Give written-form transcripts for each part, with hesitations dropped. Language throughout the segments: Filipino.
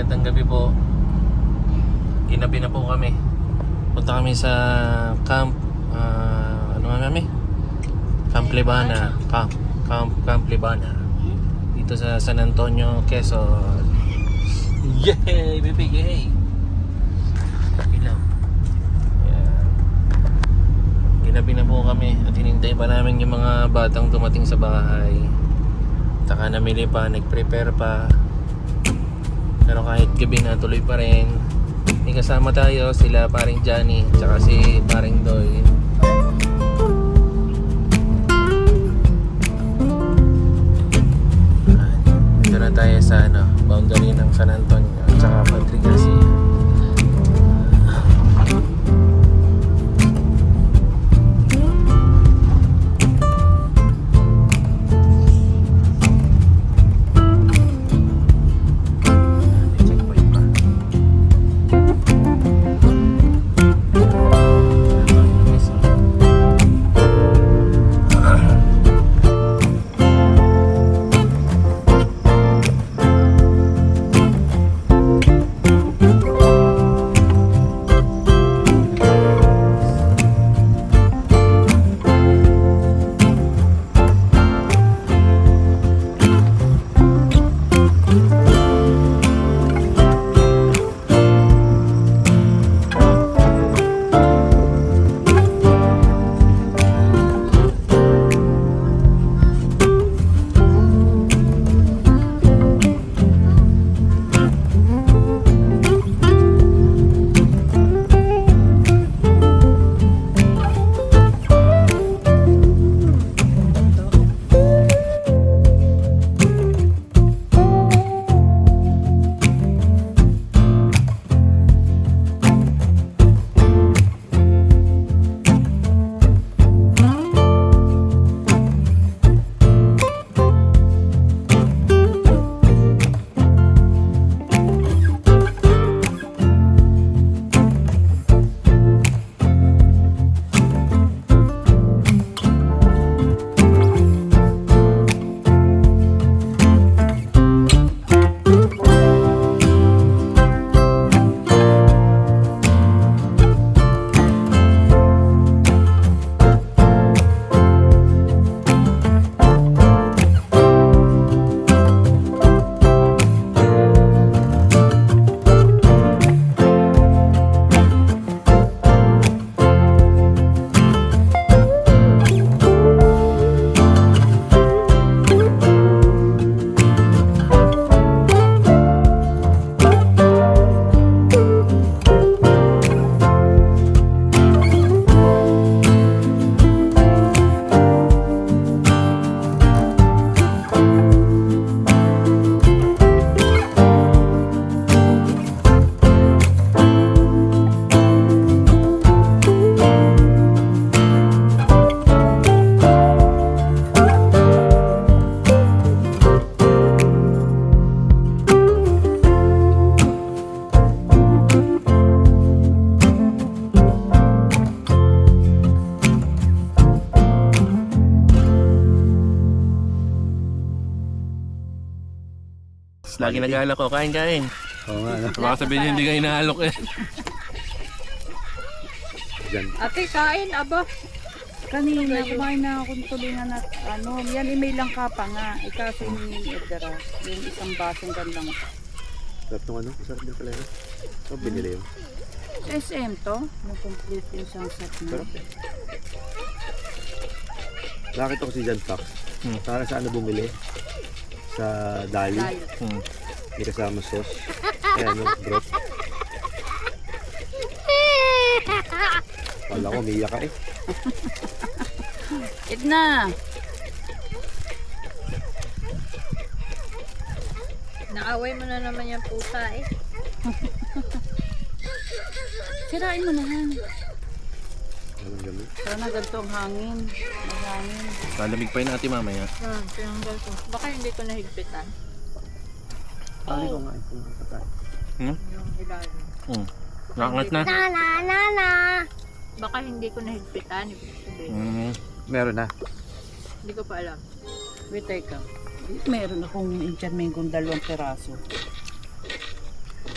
magandang gabi po. Ginabi na po kami. Punta kami sa camp. Ano nga kami? Camp Libana. Camp Libana. Dito sa San Antonio, Quezon. Yay! Baby, yay! Ilaw. Yeah. Ginabi na po kami at hinintay pa namin yung mga batang dumating sa bahay. Saka namili pa, nag-prepare pa. Pero kahit gabi na, tuloy pa rin. May kasama tayo, sila paring Johnny, tsaka si paring Doy. Dito na tayo sa boundary ng San Antonio, tsaka Padre Garcia. Lagi nag-aalok ko, kain. Oo nga, no? Baka sabihin hindi kayo naalok eh. Diyan. Ate, kain, aba. Kanina, kumain na akong tulingan at yan email lang ka pa nga. Ikaso ni Edgar, yung isang basong gandang. Sarap nung sarap din pala yun. So, binili yun. SM to, na-complete yung isang set na. Sarap eh. Nakita ko si John Fox. Para sa bumili? Sa Dali. May kasama sauce. Ayan yung broth. Wala ko, umiyak ka eh. Edna! Naaway mo na naman yung pusa eh. Sirain mo na yan. Anong gamit? Sana ganito ang hangin. Mahangin. Malamig pa yun ate mamaya. Tinanggal ko. Baka hindi ko nahigpitan. Pali ko nga ito. Hmm? Yung ilalim. Nakangat na. Baka hindi ko nahigpitan. Ibig sabihin. Meron na. Hindi ko pa alam. Wait, teka. Meron akong intermingong 2 peraso.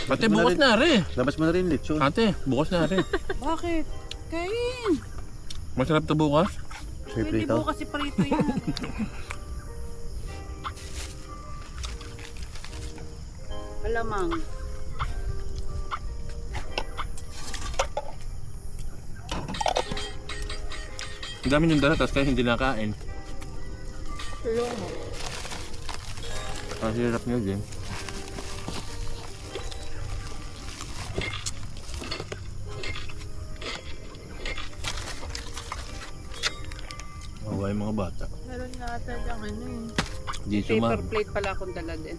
Ate, bukas na rin. Labas mo na rin lechon. Ate, bukas na rin. Bakit? Kain! Masarap to bukas. Pwede Siyempre ito. bukas iparito yan. Alamang. Ang dami yung dala, tapos kaya hindi nakain. Tulong mo. Ang hirap nyo din. Mawala yung mga bata. Meron nga ata diyang ano eh. Dito Paper ma. plate pala akong dala din.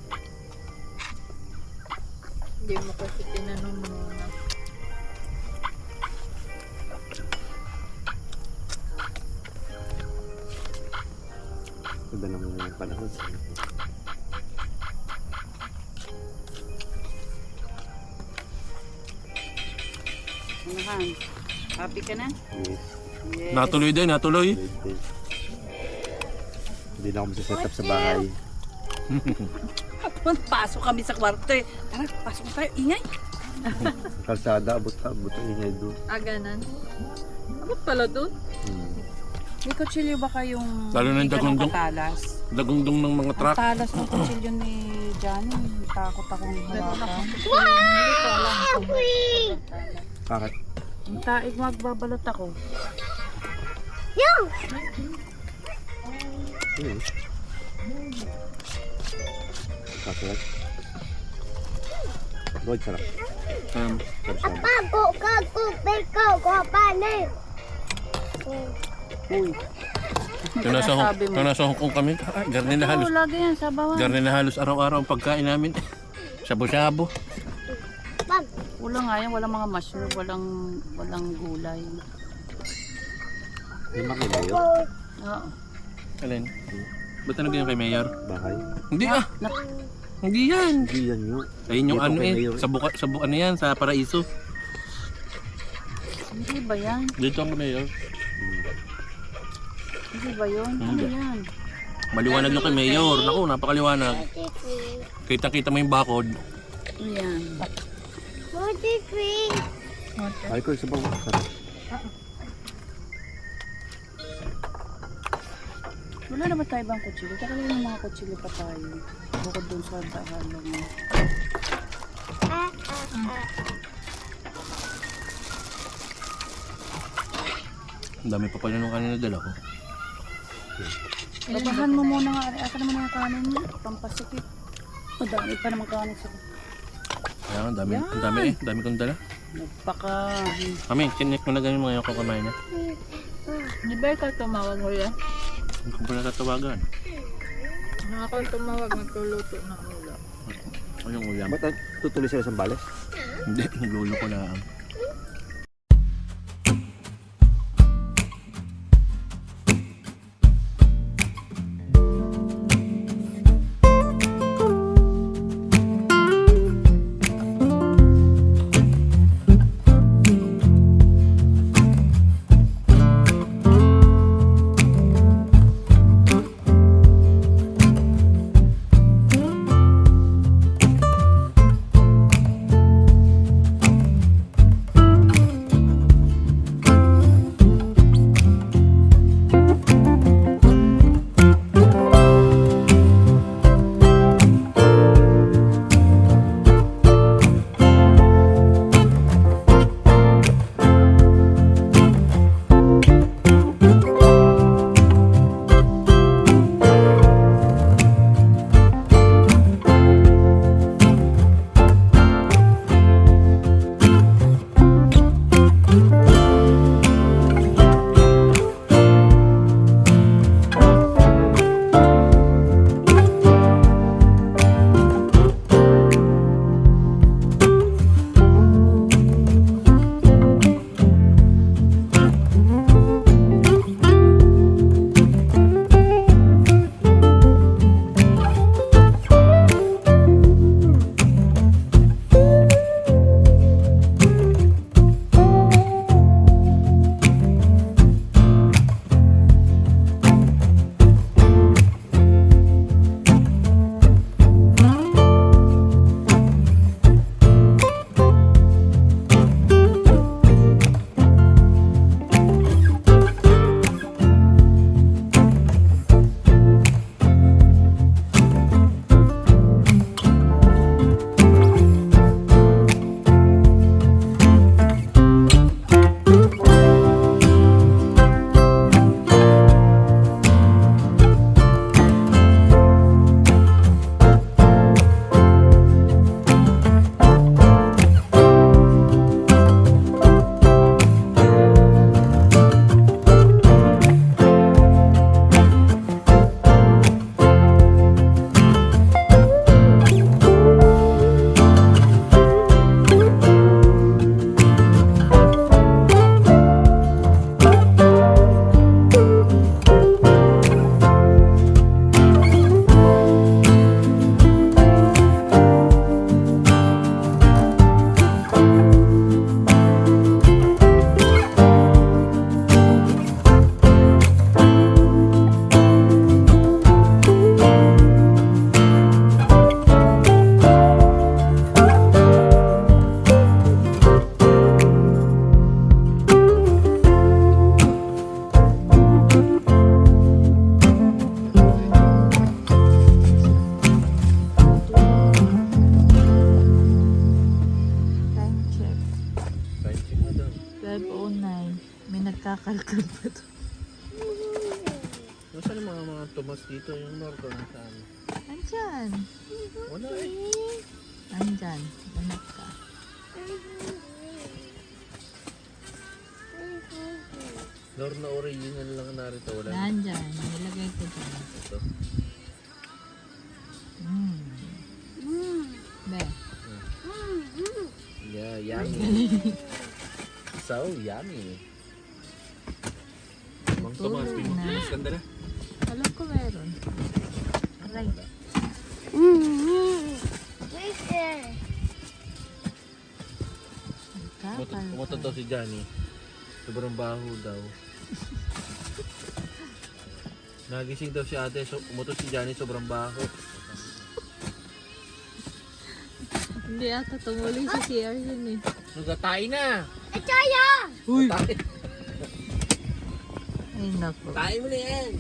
Hindi mo kasi tinanong muna. Ganda naman yung panahon. Unahan. Happy ka na? Yes. Yes. Natuloy din, natuloy. Pwede. Hindi na ako set up sa bahay. Pasok kami sa kwarto eh. Tara, pasok na tayo. Ingay. Kalsada, abot ang ingay doon. Aganan. Abot pala doon? May kutsilyo ba kayong Lalo na yung hindi ganun dagundong. katalas? Dagundong ng mga Ang truck. talas ng kutsilyo ni Johnny. Takot akong hawakan. Hindi ko alam kung Bakit? Taig magbabalot ako. Yun. Kasalat. Lloyd, sarap. Sarap. Uy. Kung nasa Hong Kong kami, garni na halos. Oo, lagi yan sa bawang. Garni na halos araw-araw ang pagkain namin. Shabu-shabu. Wala nga yan, walang mga mushroom, walang gulay. May makilayo. Oo. Alin? Ba't na ganyan kay Mayor? Bahay. Hindi ah! Hindi yan! Hindi yan yun. Ayun yung Dito ano kay eh. Mayor. Sa ano yan, sa Paraiso. Hindi ba yan? Dito ang Mayor. Hindi ba yun? Ano Hindi. yan? Maliwanag yung kay Mayor. Naku, napakaliwanag. Kita-kita mo yung bakod. Ano yan? Ay ko, isa bang sarap. Wala na ba tayo bang kutsilyo? Taka lang yung mga kutsilyo pa tayo. Bukod dun sa dahalan mo. Ang dami pa pala nung kanina dala ko. Babahan mo muna nga. Asa naman ang kanin mo? Pampasikip. Madami pa naman kanin sa... Ayan, ang dami eh. Ang dami kong dala. Nagpaka... Kami, chinek mo na ganyan mga yung kukumain na. Hindi ba ikaw tumawag mo yan? Hindi ko pa natatawagan. Ako tumawag, nagtuluto ng ulam. Ano yung ulam? Ba't tutuloy sila sa bales? Hindi, naglolo ko na. Kakalkal pa to. Nasaan ang mga tumas dito? Yung norto nasaan? Andyan. Wala eh. Andyan. Anak ka. Lord na original lang narito. Wala. Nandyan. Nilagay ko dyan. Ito. Be. Yeah, yummy. So yummy. Bang tumas, Tulog pinumas. na. Ganda na. Alam ko meron. Aray. Kumatot daw si Johnny. Sobrang baho daw. Nagising daw si ate, so umutot si Johnny, sobrang baho. Hindi ata tumuloy sa CR yun eh. Nagatay na! Uy! Tay! Ay naku. Tay mo na yan!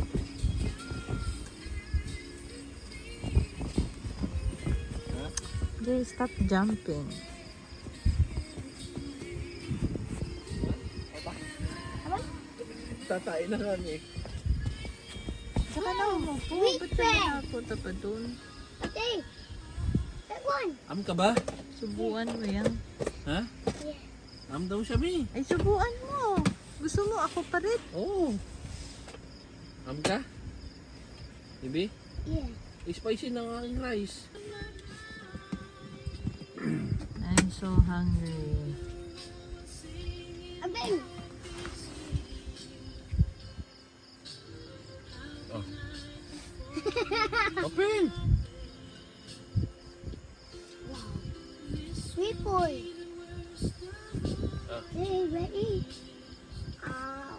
They stop jumping. Tatay na kami. Saka na umupo. Ba't ka nakapunta pa dun? Am ka ba? Subuan mo yan. Ha? Am daw siya, Bi. Ay, subuan mo. Gusto mo ako pa rin? Oo. Am ka? Bibi? Yeah. Spicy ng aking rice. I'm so hungry. Abeng! Oh. Open! Sweet boy! Ah. Hey, ready? Ow.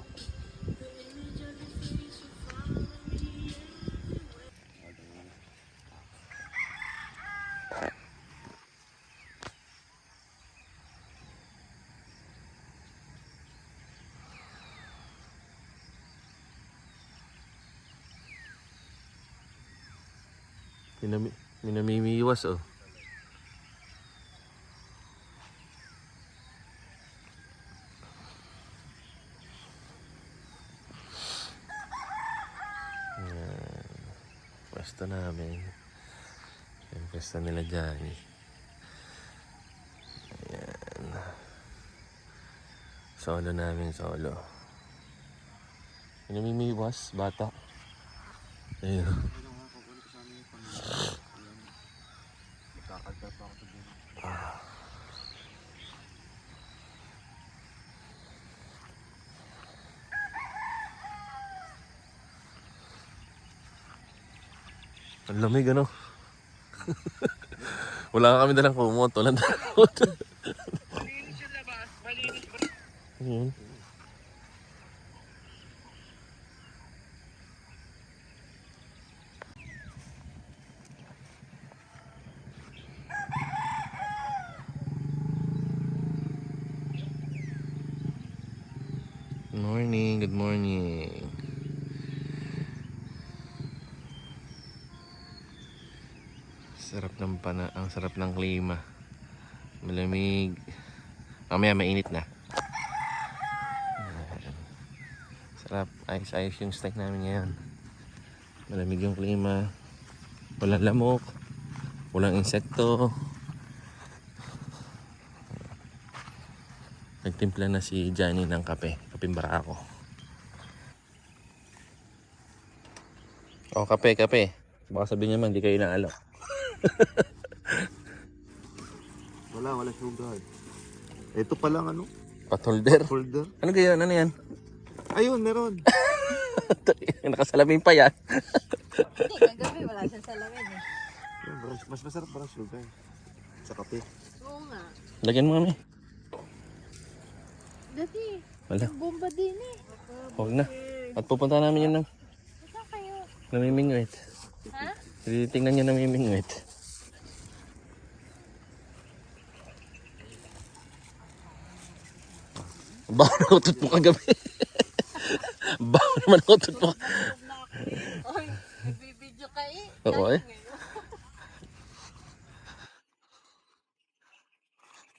Minamimiwas oh. Yan. Pwesto namin. Yan, pwesto nila Johnny. Ayan. Solo namin, solo. Minamimiwas, bata. Ayun. Ang lamig ano? Wala kami dalang kumot. Walang dalang kumot. Malinis yung labas. Malinis ba? Ano yun? Good morning, good morning. Sarap ng ang sarap ng klima. Malamig. Mamaya mainit na. Ayan. Sarap, ayos-ayos yung steak namin ngayon. Malamig yung klima. Walang lamok. Walang insekto. Nagtimpla na si Johnny ng kape. Kapeng barako. Oh, kape, kape. Baka sabihin niya man, di kayo naalok. Wala sugar. Ito pa lang ano? Pot holder. Holder. Ano kaya? Ano yan? Ayun, meron. Nakasalamin pa yan. Hindi, kagabi wala siyang salamin eh. Mas masarap parang sugar. Sa kape. Oo nga. Lagyan mo kami. Dati, Wala. bomba din eh. Huwag na. At pupunta namin yun ng Saan kayo? namimingwit. Ha? Tingnan nyo namimingwit. Baho na utot mo kagabi. Baho naman utot mo. Oy, nagbibideo ka eh. Oo eh.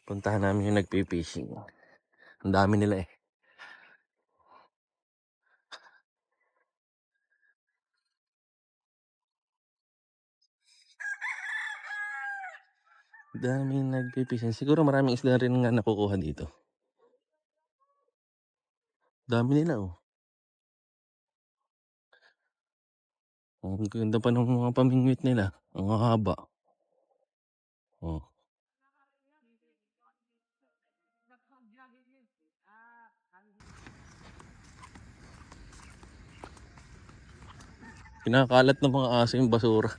Puntahan namin yung nagpipishing. Ang dami nila eh. Daming nagpipisan. Siguro maraming isda rin nga nakukuha dito. Dami nila oh. Ang ganda pa ng mga pamingwit nila. Ang haba. Oh. Kinakalat ng mga aso yung basura.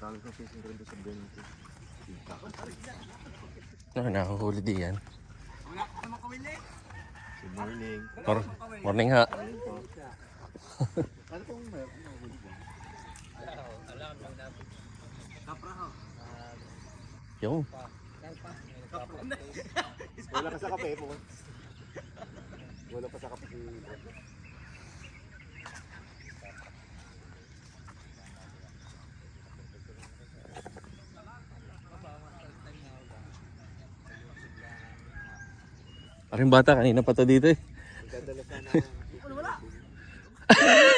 Dami kong fishing rin doon sa Benito. Nakahuli di yan. Good morning. Morning ha. Ano pong meron? Yung. Wala ka sa kape po. Wala pa sa kape. Paring bata, kanina pa to dito eh.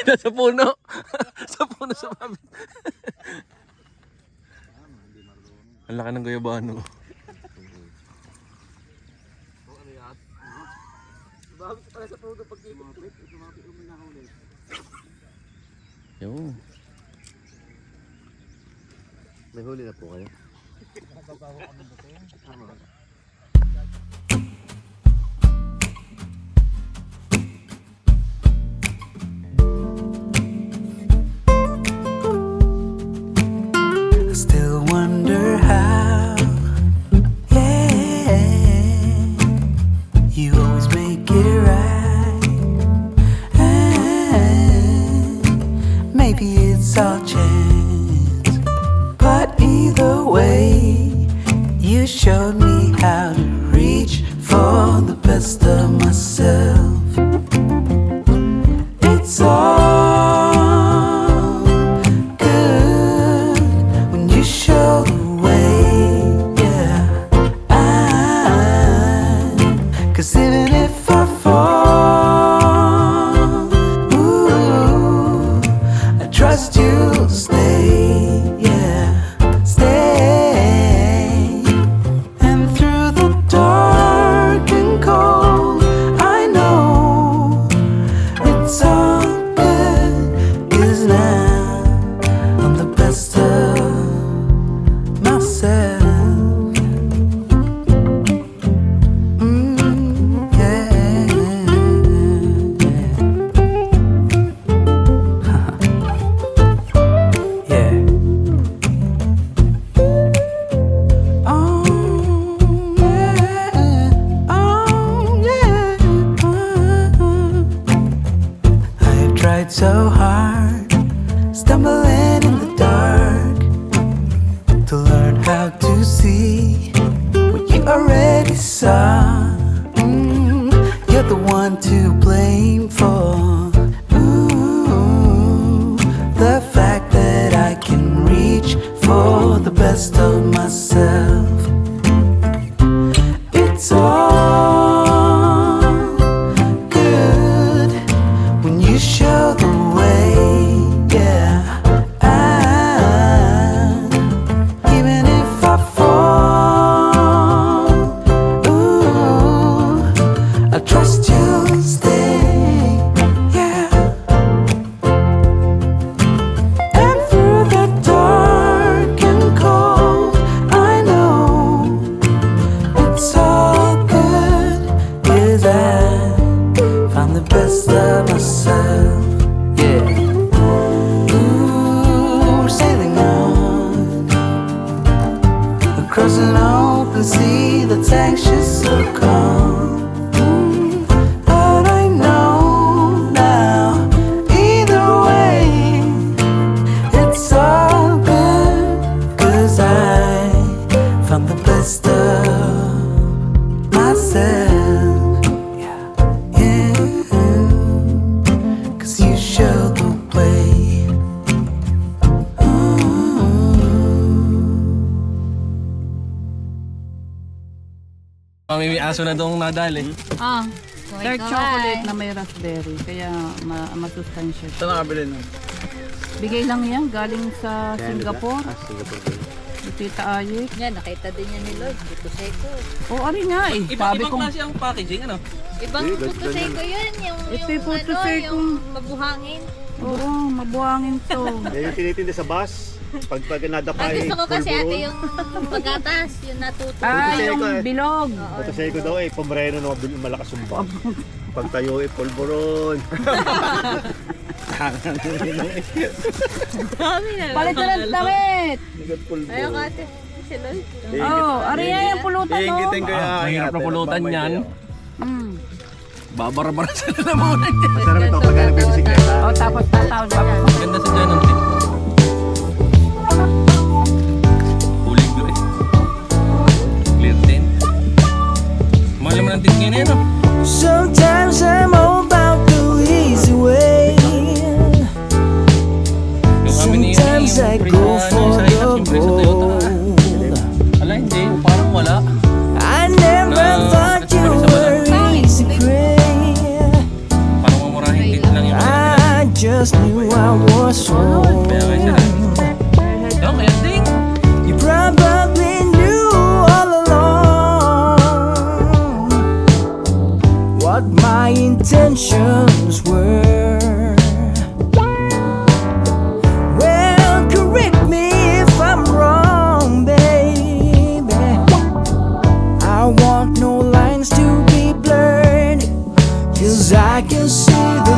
Nasa puno. Sa puno sa mabit. Ang laki ng guyabano. Yung. May huli na po kayo? I still wonder how, yeah, you always make it right, and maybe it's all chance, but either way, you showed me how to reach for the best of myself. It's all good when you show the way, yeah. 'Cause even if I fall, ooh, I trust you'll stay, yeah, stay. And through the dark and cold, I know it's all good, 'cause now I'm the best of myself. Yeah. Yeah. Oh, yeah. Oh, yeah. I have tried so hard, stumbling in the dark, to learn how to see what you already saw. You're the one to blame for, ooh, the fact that I can reach for the best of myself. It's all good when you show the way, yeah. Even if I fall, ooh, I trust you'll stay, yeah. And through the dark and cold, I may aso na doong nadali. Ah. Dark chocolate na may raspberry. Kaya masustansya siya. Saan nakabili nun? Bigay lang yan. Galing sa Singapore. Singapore. Tita Ayik. Yan, nakita din yan ni Lloyd. Buto Seco. Oo, ari nga eh. Sabi ko, ang packaging, ano? Ibang Eh, Buto ganyan. Seco yun. Ito yung Buto ano, Seco. yung mabuhangin. oo, mabuhangin to. Yan yung tinitinda sa bus. Pag Ang nadapay, gusto ko kasi ate yung pagatas, yung natuto. Ah, Buto yung Seco eh. bilog. Motoseco ko daw eh, pamreno na malakas yung bag. Pag tayo eh, polvoron. Dami na. Palit na ng damit. Nagat polvoron. Ayaw ka ate. Si Lloyd. Oo, ari nga yung pulutan, no? Iingitin ko yung Mahirap na pulutan yan. Mm. Babara-bara sila na muna. Masarap ito pag nagbibisikleta. Oh, tapos tatawag ako. Ganda sa dyan ang tip. Kulay blue eh. Clear tint. Mahal naman ang tint ngayon eh, no? Sometimes I'm about the easy way. Yung kami ni Sometimes I go for the gold. Ala, hindi. Parang wala. I never thought you were easy prey. Parang mamurahing tint lang yung I just knew I was wrong. Kaya kayo sila. Yung ending. You probably knew all along what my intentions were. Well, correct me if I'm wrong, baby. I want no lines to be blurred, 'cause I can see the